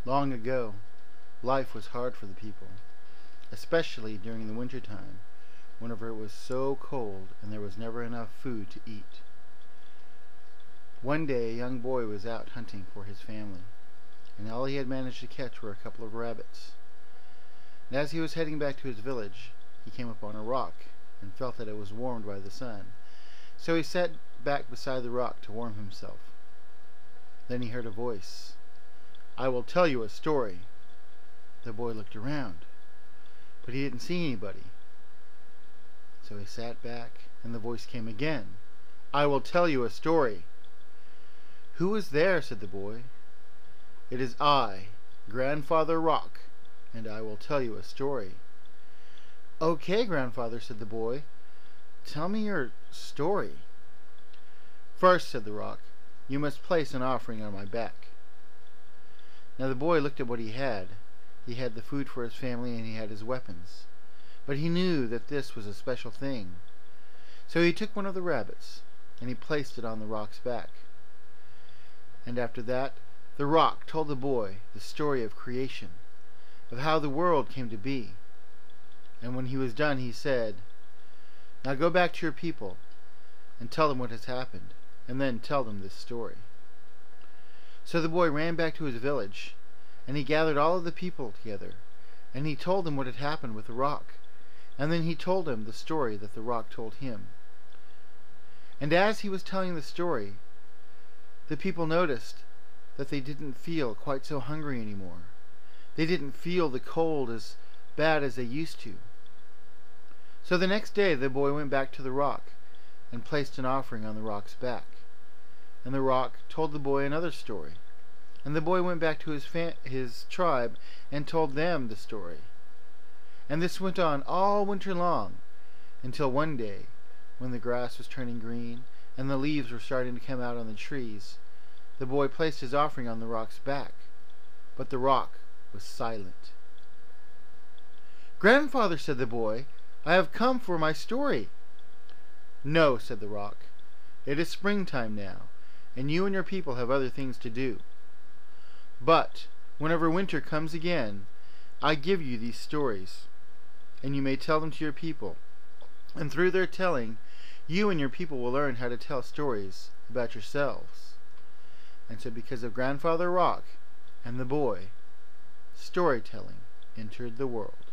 Long ago, life was hard for the people, especially during the winter time, whenever it was so cold and there was never enough food to eat. One day a young boy was out hunting for his family, and all he had managed to catch were a couple of rabbits. And as he was heading back to his village, he came upon a rock and felt that it was warmed by the sun. So he sat back beside the rock to warm himself. Then he heard a voice. "I will tell you a story." The boy looked around, but he didn't see anybody. So he sat back, and the voice came again. "I will tell you a story." "Who is there?" said the boy. "It is I, Grandfather Rock, and I will tell you a story." "Okay, Grandfather," said the boy. "Tell me your story." "First," said the rock, "you must place an offering on my back." Now the boy looked at what he had. He had the food for his family and he had his weapons. But he knew that this was a special thing. So he took one of the rabbits and he placed it on the rock's back. And after that, the rock told the boy the story of creation, of how the world came to be. And when he was done, he said, "Now go back to your people and tell them what has happened, and then tell them this story." So the boy ran back to his village, and he gathered all of the people together, and he told them what had happened with the rock, and then he told them the story that the rock told him. And as he was telling the story, the people noticed that they didn't feel quite so hungry anymore. They didn't feel the cold as bad as they used to. So the next day the boy went back to the rock and placed an offering on the rock's back. And the rock told the boy another story. And the boy went back to his tribe and told them the story. And this went on all winter long, until one day, when the grass was turning green and the leaves were starting to come out on the trees, the boy placed his offering on the rock's back. But the rock was silent. "Grandfather," said the boy, "I have come for my story." "No," said the rock. "It is springtime now, and you and your people have other things to do. But whenever winter comes again, I give you these stories, and you may tell them to your people. And through their telling, you and your people will learn how to tell stories about yourselves." And so because of Grandfather Rock and the boy, storytelling entered the world.